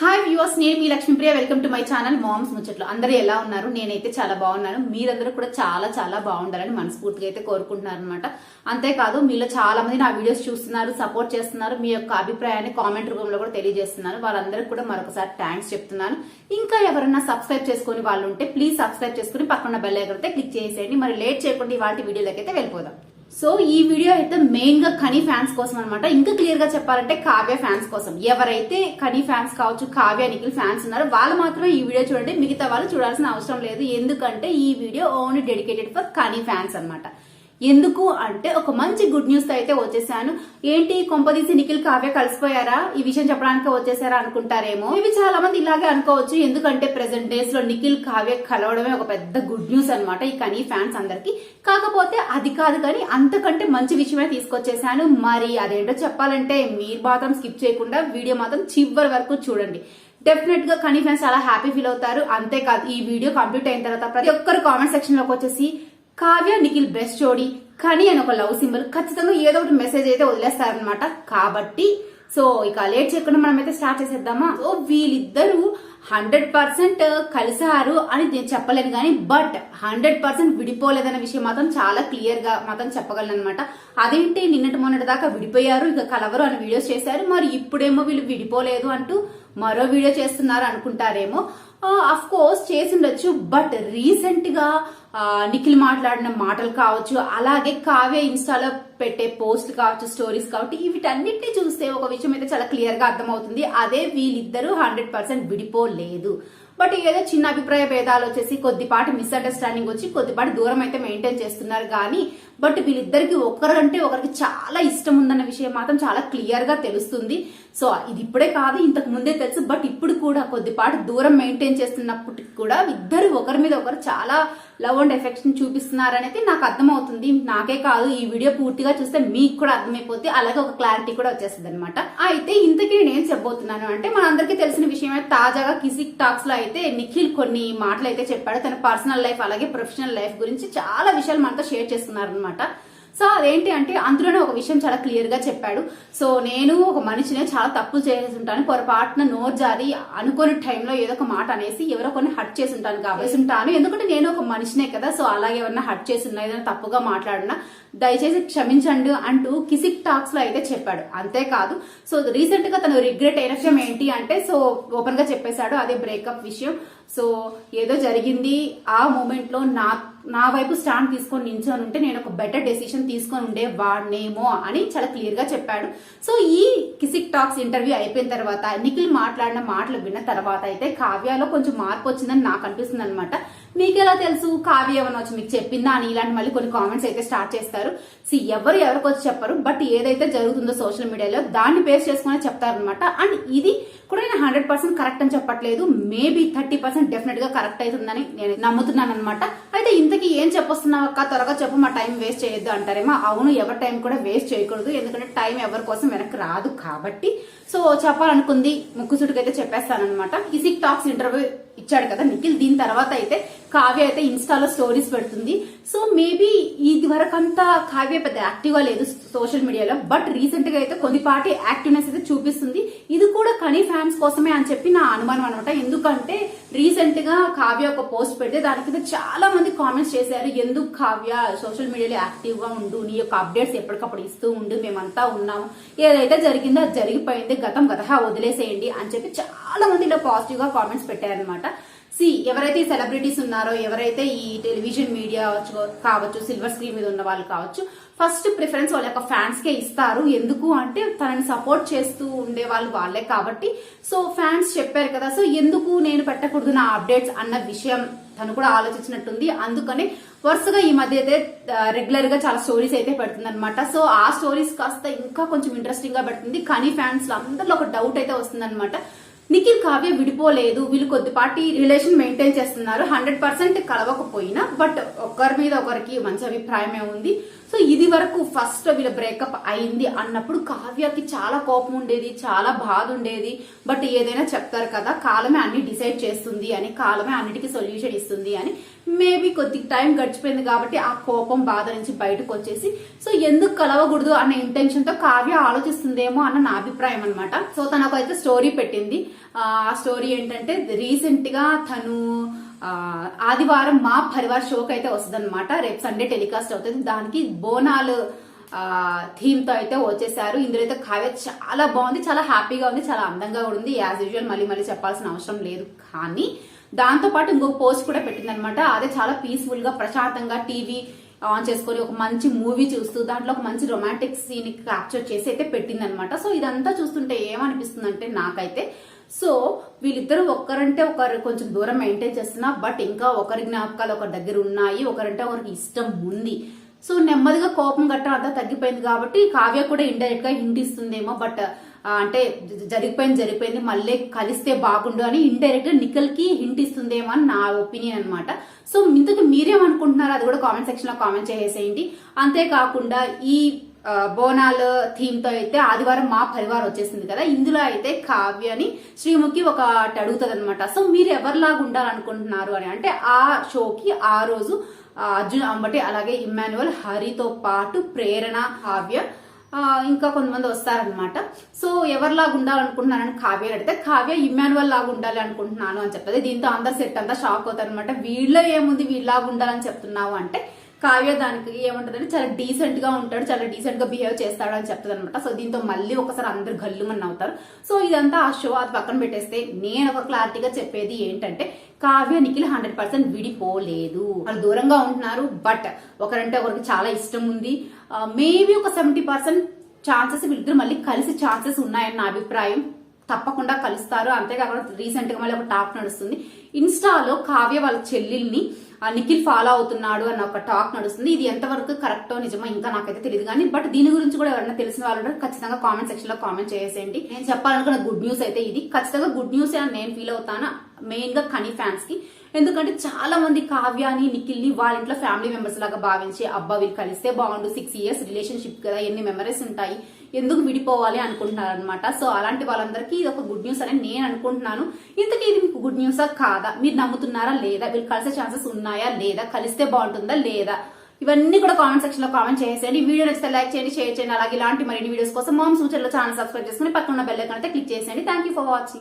Hi viewers, నేను మీ Lakshmipriya. Welcome to my channel moms ముచ్చట్లు. అందరూ ఎలా ఉన్నారు? నేనైతే చాలా బాగున్నాను. మీరందరూ కూడా చాలా చాలా బాగుండాలని మనస్ఫూర్తిగా అయితే కోరుకుంటున్నారు అనమాట. అంతేకాదు, మీలో చాలా మంది నా వీడియోస్ చూస్తున్నారు, సపోర్ట్ చేస్తున్నారు, మీ యొక్క అభిప్రాయాన్ని కామెంట్ రూపంలో కూడా తెలియజేస్తున్నారు. వాళ్ళందరికీ కూడా మరొకసారి థ్యాంక్స్ చెప్తున్నాను. ఇంకా ఎవరైనా సబ్స్క్రైబ్ చేసుకుని వాళ్ళు ఉంటే ప్లీజ్ సబ్స్క్రైబ్ చేసుకుని పక్కన బెల్ ఐకాన్ అయితే క్లిక్ చేసేయండి. మరి లేట్ చేయకుండా ఇవాళ వీడియోలోకి అయితే వెళ్ళిపోదాం. సో ఈ వీడియో అయితే మెయిన్ గా కనీ ఫ్యాన్స్ కోసం అనమాట. ఇంకా క్లియర్ గా చెప్పాలంటే కావ్య ఫ్యాన్స్ కోసం. ఎవరైతే కనీ ఫ్యాన్స్ కావచ్చు, కావ్య నిఖిల్ ఫ్యాన్స్ ఉన్నారో వాళ్ళు మాత్రమే ఈ వీడియో చూడండి. మిగతా వాళ్ళు చూడాల్సిన అవసరం లేదు. ఎందుకంటే ఈ వీడియో ఓన్లీ డెడికేటెడ్ ఫర్ కనీ ఫ్యాన్స్ అనమాట. ఎందుకు అంటే ఒక మంచి గుడ్ న్యూస్ తో అయితే వచ్చేసాను. ఏంటి కొంపదీసి నిఖిల్ కావ్య కలిసిపోయారా, ఈ విషయం చెప్పడానికి వచ్చేసారా అనుకుంటారేమో. ఇవి చాలా మంది ఇలాగే అనుకోవచ్చు. ఎందుకంటే ప్రెసెంట్ డేస్ లో నిఖిల్ కావ్య కలవడమే ఒక పెద్ద గుడ్ న్యూస్ అనమాట ఈ కనీ ఫ్యాన్స్ అందరికి. కాకపోతే అది కాదు కానీ అంతకంటే మంచి విషయమే తీసుకొచ్చేసాను. మరి అదేంటో చెప్పాలంటే మీరు మాత్రం స్కిప్ చేయకుండా వీడియో మాత్రం చివరి వరకు చూడండి. డెఫినెట్ గా కనీ ఫ్యాన్స్ చాలా హ్యాపీ ఫీల్ అవుతారు. అంతేకాదు, ఈ వీడియో కంప్లీట్ అయిన తర్వాత ప్రతి ఒక్కరు కామెంట్ సెక్షన్ లోకి వచ్చేసి కావ్య నిఖిల్ బెస్ట్ జోడీ కానీ అని ఒక లవ్ సింబల్ ఖచ్చితంగా ఏదో ఒకటి మెసేజ్ అయితే వదిలేస్తారనమాట. కాబట్టి సో ఇక లేట్ చేయకుండా మనం అయితే స్టార్ట్ చేసేద్దామా. సో వీళ్ళిద్దరూ 100% కలిసారు అని నేను చెప్పలేను కానీ బట్ 100% విడిపోలేదన్న విషయం మాత్రం చాలా క్లియర్ గా మాత్రం చెప్పగలను అనమాట. అదేంటి నిన్నటి మొన్నటి దాకా విడిపోయారు, ఇక కలవరు అని వీడియోస్ చేశారు, మరి ఇప్పుడేమో వీళ్ళు విడిపోలేదు అంటూ మరో వీడియో చేస్తున్నారు అనుకుంటారేమో. అఫ్ కోర్స్ చేసిండొచ్చు, బట్ రీసెంట్ గా నిఖిల్ మాట్లాడిన మాటలు కావచ్చు, అలాగే కావ్య ఇన్స్టాలో పెట్టే పోస్ట్ కావచ్చు, స్టోరీస్ కావచ్చు, వీటన్నిటిని చూస్తే ఒక విషయం అయితే చాలా క్లియర్ గా అర్థమవుతుంది. అదే వీళ్ళిద్దరూ 100% విడిపోలేదు. బట్ ఏదో చిన్న అభిప్రాయ భేదాలు వచ్చేసి కొద్దిపాటి మిస్అండర్స్టాండింగ్ వచ్చి కొద్దిపాటి దూరం అయితే మెయింటైన్ చేస్తున్నారు కానీ బట్ వీళ్ళిద్దరికి ఒకరికంటే ఒకరికి చాలా ఇష్టం ఉందన్న విషయం మాత్రం చాలా క్లియర్ గా తెలుస్తుంది. సో ఇది ఇప్పుడే కాదు, ఇంతకు ముందే తెలుసు. బట్ ఇప్పుడు కూడా కొద్దిపాటి దూరం మెయింటైన్ చేస్తున్నప్పటికి కూడా ఇద్దరు ఒకరి మీద ఒకరు చాలా లవ్ అండ్ ఎఫెక్షన్ చూపిస్తున్నారనేది నాకు అర్థమవుతుంది. నాకే కాదు, ఈ వీడియో పూర్తిగా చూస్తే మీకు కూడా అర్థమైపోతే అలాగే ఒక క్లారిటీ కూడా వచ్చేస్తుంది అనమాట. అయితే ఇంతకీ నేను చెప్పబోతున్నాను అంటే మనందరికీ తెలిసిన విషయమే. తాజాగా కిసిక్ టాక్స్ లో అయితే నిఖిల్ కొన్ని మాటలు అయితే చెప్పాడు. తన పర్సనల్ లైఫ్ అలాగే ప్రొఫెషనల్ లైఫ్ గురించి చాలా విషయాలు మనతో షేర్ చేసుకున్నారు అనమాట. సో అదేంటి అంటే అందులోనే ఒక విషయం చాలా క్లియర్ గా చెప్పాడు. సో నేను ఒక మనిషినే చాలా తప్పులు చేసి ఉంటాను, పొరపాటున నోరు జారి అనుకోని టైంలో ఏదో ఒక మాట అనేసి ఎవరో కొన్ని హర్ట్ చేసి ఉంటాను కాబట్టి ఉంటాను. ఎందుకంటే నేను ఒక మనిషినే కదా. సో అలాగే ఎవరన్నా హర్ట్ చేసి ఉన్నా, ఏదైనా తప్పుగా మాట్లాడినా దయచేసి క్షమించండి అంటూ కిసిక్ టాక్స్ లో అయితే చెప్పాడు. అంతేకాదు, సో రీసెంట్ గా తను రిగ్రెట్ అయిన విషయం ఏంటి అంటే సో ఓపెన్ గా చెప్పేశాడు, అదే బ్రేకప్ విషయం. సో ఏదో జరిగింది, ఆ మూమెంట్ లో నా వైపు స్టాండ్ తీసుకొని నించొని ఉంటే నేను ఒక బెటర్ డెసిషన్ తీసుకొని ఉండే వాడినేమో అని చాలా క్లియర్ గా చెప్పాడు. సో ఈ కిసిక్ టాక్స్ ఇంటర్వ్యూ అయిపోయిన తర్వాత నిఖిల్ మాట్లాడిన మాటలు విన్న తర్వాత అయితే కావ్యలో కొంచెం మార్పు వచ్చిందని నాకు అనిపిస్తుంది అనమాట. మీకెలా తెలుసు? కావ్య ఏమన్నా వచ్చి మీకు చెప్పిందా అని ఇలాంటి మళ్ళీ కొన్ని కామెంట్స్ అయితే స్టార్ట్ చేస్తారు. ఎవరికి వచ్చి చెప్పరు, బట్ ఏదైతే జరుగుతుందో సోషల్ మీడియాలో దాన్ని బేస్ చేసుకుని చెప్తారనమాట. అండ్ ఇది కూడా నేను 100% కరెక్ట్ అని చెప్పట్లేదు, మేబీ 30% డెఫినెట్ గా కరెక్ట్ అవుతుందని నేను నమ్ముతున్నాను అనమాట. అయితే ఇంతకీ ఏం చెప్పొస్తున్నావు అక్క, త్వరగా చెప్పు, మా టైం వేస్ట్ చేయొద్దు అంటారేమో. అవును, ఎవరి టైం కూడా వేస్ట్ చేయకూడదు, ఎందుకంటే టైం ఎవరి కోసం వెనక్కి రాదు కాబట్టి. సో చెప్పాలనుకుంది ముక్కుసుడికైతే చెప్పేస్తానమాట. కిసిక్ టాక్స్ ఇంటర్వ్యూ ఇచ్చాడు కదా నిఖిల్, దీని తర్వాత అయితే కావ్య అయితే ఇన్స్టాలో స్టోరీస్ పెడుతుంది. సో మేబీ ఇది వరకంతా కావ్య పెద్ద యాక్టివ్ గా లేదు సోషల్ మీడియాలో, బట్ రీసెంట్ గా అయితే కొద్దిపాటి యాక్టివ్నెస్ అయితే చూపిస్తుంది. ఇది కూడా కనీ ఫ్యాన్స్ కోసమే అని చెప్పి నా అనుమానం అనమాట. ఎందుకంటే రీసెంట్ గా కావ్య ఒక పోస్ట్ పెడితే దానికి చాలా మంది కామెంట్స్ చేశారు, ఎందుకు కావ్య సోషల్ మీడియాలో యాక్టివ్ గా ఉండు, నీ యొక్క అప్డేట్స్ ఎప్పటికప్పుడు ఇస్తూ ఉండు, మేమంతా ఉన్నాము, ఏదైతే జరిగిందో అది జరిగిపోయింది, గతం గతహా వదిలేసేయండి అని చెప్పి చాలా మంది ఇలా పాజిటివ్ గా కామెంట్స్ పెట్టారనమాట. ఎవరైతే సెలబ్రిటీస్ ఉన్నారో, ఎవరైతే ఈ టెలివిజన్ మీడియా కావచ్చు, సిల్వర్ స్క్రీన్ మీద ఉన్న వాళ్ళు కావచ్చు, ఫస్ట్ ప్రిఫరెన్స్ వాళ్ళ యొక్క ఫ్యాన్స్ కే ఇస్తారు. ఎందుకు అంటే తనని సపోర్ట్ చేస్తూ ఉండే వాళ్ళు వాళ్ళే కాబట్టి. సో ఫ్యాన్స్ చెప్పారు కదా, సో ఎందుకు నేను పెట్టకూడదు నా అప్డేట్స్ అన్న విషయం తను కూడా ఆలోచించినట్టుంది. అందుకని వరుసగా ఈ మధ్య అయితే రెగ్యులర్ గా చాలా స్టోరీస్ అయితే పెడుతుంది అనమాట. సో ఆ స్టోరీస్ కాస్త ఇంకా కొంచెం ఇంట్రెస్టింగ్ గా పెడుతుంది. కానీ ఫ్యాన్స్ అందరిలో ఒక డౌట్ అయితే వస్తుంది అనమాట, నిఖిల్ కావ్య విడిపోలేదు, వీళ్ళు కొద్దిపాటి రిలేషన్ మెయింటైన్ చేస్తున్నారు, 100% కలవకపోయినా బట్ ఒకరి మీద ఒకరికి మంచి అభిప్రాయమే ఉంది. సో ఇది వరకు ఫస్ట్ వీళ్ళ బ్రేకప్ అయింది అన్నప్పుడు కావ్యకి చాలా కోపం ఉండేది, చాలా బాధ ఉండేది. బట్ ఏదైనా చెప్తారు కదా, కాలమే అన్ని డిసైడ్ చేస్తుంది అని, కాలమే అన్నిటికీ సొల్యూషన్ ఇస్తుంది అని. మేబీ కొద్ది టైం గడిచిపోయింది కాబట్టి ఆ కోపం బాధ నుంచి బయటకు వచ్చేసి సో ఎందుకు కలవకూడదు అన్న ఇంటెన్షన్ తో కావ్య ఆలోచిస్తుందేమో అన్న నా అభిప్రాయం అనమాట. సో తనకు అయితే స్టోరీ పెట్టింది. ఆ స్టోరీ ఏంటంటే రీసెంట్ గా తను ఆదివారం మా పరివార్ షోకి అయితే వస్తుంది అనమాట. రేపు సండే టెలికాస్ట్ అవుతుంది. దానికి బోనాలు థీమ్ తో అయితే వచ్చేసారు. ఇందులో అయితే కావ్య చాలా బాగుంది, చాలా హ్యాపీగా ఉంది, చాలా అందంగా కూడా ఉంది. యాజ్ యూజువల్ మళ్ళీ చెప్పాల్సిన అవసరం లేదు. కానీ దాంతో పాటు ఇంకొక పోస్ట్ కూడా పెట్టింది అనమాట. అదే చాలా పీస్ఫుల్ గా ప్రశాంతంగా టీవీ ఆన్ చేసుకొని ఒక మంచి మూవీ చూస్తూ దాంట్లో ఒక మంచి రొమాంటిక్ సీన్ క్యాప్చర్ చేసి అయితే పెట్టింది అనమాట. సో ఇదంతా చూస్తుంటే ఏమనిపిస్తుంది అంటే నాకైతే, సో వీళ్ళిద్దరు ఒకరంటే ఒకరు కొంచెం దూరం మెయింటైన్ చేస్తున్నా, బట్ ఇంకా ఒకరి జ్ఞాపకాలు ఒకరి దగ్గర ఉన్నాయి, ఒకరంటే ఒకరికి ఇష్టం ఉంది. సో నెమ్మదిగా కోపం గట్రా అంతా తగ్గిపోయింది కాబట్టి కావ్య కూడా ఇండైరెక్ట్ గా హింట్ ఇస్తుందేమో. బట్ అంటే జరిగిపోయింది మళ్ళీ కలిస్తే బాగుండు అని ఇండైరెక్ట్ గా నిఖిల్ కి హింట్ ఇస్తుందేమో అని నా ఒపీనియన్ అనమాట. సో ఇంతకు మీరేమనుకుంటున్నారు అది కూడా కామెంట్ సెక్షన్ లో కామెంట్ చేసేయండి. అంతేకాకుండా ఈ బోనాల్ థీమ్ తో అయితే ఆదివారం మా పరివార్ వచ్చేసింది కదా, ఇందులో అయితే కావ్యని శ్రీముఖి ఒకటి అడుగుతుంది అనమాట. సో మీరు ఎవరిలాగా ఉండాలనుకుంటున్నారు అని అంటే ఆ షోకి ఆ రోజు అర్జున్ అంబటి అలాగే ఇమ్మాన్యువల్ హరితో పాటు ప్రేరణ కావ్య ఇంకా కొంతమంది వస్తారనమాట. సో ఎవరిలాగా ఉండాలనుకుంటున్నారని కావ్య అడిగితే కావ్య ఇమ్మాన్యువల్ లాగా ఉండాలి అనుకుంటున్నాను అని చెప్తుంది. దీంతో అందరు సెట్ అంతా షాక్ అవుతారు అనమాట. వీళ్ళలో ఏముంది వీళ్ళలాగా ఉండాలని చెప్తున్నావు అంటే కావ్య దానికి ఏమంటదంటే చాలా డీసెంట్ గా ఉంటాడు, చాలా డీసెంట్ గా బిహేవ్ చేస్తాడు అని చెప్తుంది అనమాట. సో దీంతో మళ్ళీ ఒకసారి అందరు గల్లుమని అవుతారు. సో ఇదంతా ఆ షో అది పక్కన పెట్టేస్తే నేను ఒక క్లారిటీగా చెప్పేది ఏంటంటే కావ్య నిఖిల్ 100% విడిపోలేదు, వాళ్ళు దూరంగా ఉంటున్నారు. బట్ ఒకరంటే ఒకరికి చాలా ఇష్టం ఉంది. మేబీ ఒక 70% ఛాన్సెస్ వీళ్ళిద్దరు మళ్ళీ కలిసి ఛాన్సెస్ ఉన్నాయని నా అభిప్రాయం. తప్పకుండా కలుస్తారు. అంతేకాకుండా రీసెంట్ గా మళ్ళీ ఒక టాక్ నడుస్తుంది ఇన్స్టాలో, కావ్య వాళ్ళ చెల్లెల్ని నిఖిల్ ఫాలో అవుతున్నాడు అన్న ఒక టాక్ నడుస్తుంది. ఇది ఎంతవరకు కరెక్టో నిజమో ఇంకా నాకైతే తెలియదు కానీ, బట్ దీని గురించి కూడా ఎవరైనా తెలిసిన వాళ్ళు ఖచ్చితంగా కామెంట్ సెక్షన్ లో కామెంట్ చేసేయండి. నేను చెప్పాలనుకున్న గుడ్ న్యూస్ అయితే ఇది ఖచ్చితంగా గుడ్ న్యూస్ అని నేను ఫీల్ అవుతాను, మెయిన్ గా కనీ ఫ్యాన్స్ కి. ఎందుకంటే చాలా మంది కావ్యాని నిఖిల్ ని వాళ్ళ ఇంట్లో ఫ్యామిలీ మెంబర్స్ లాగా భావించి అబ్బా వీళ్ళు కలిస్తే బాగుండు, 6 years రిలేషన్షిప్ కదా, ఎన్ని మెమరీస్ ఉంటాయి, ఎందుకు విడిపోవాలి అనుకుంటున్నారు అనమాట. సో అలాంటి వాళ్ళందరికీ ఇది ఒక గుడ్ న్యూస్ అని నేను అనుకుంటున్నాను. ఇంతకీ ఇది మీకు గుడ్ న్యూసా కాదా, మీరు నమ్ముతున్నారా లేదా, వీళ్ళు కలిసే ఛాన్సెస్ ఉన్నాయా లేదా, కలిస్తే బాగుంటుందా లేదా, ఇవన్నీ కూడా కామెంట్ సెక్షన్ లో కామెంట్ చేసేయండి. వీడియో నచ్చితే లైక్ చేయండి, షేర్ చేయండి. అలాగే ఇలాంటి మరిన్ని వీడియోస్ కోసం మామ్స్ ముచ్చట్లో ఛానల్ సబ్స్క్రైబ్ చేసుకుని పక్కన ఉన్న బెల్ ఐకాన్ అయితే క్లిక్ చేసేయండి. Thank you for watching.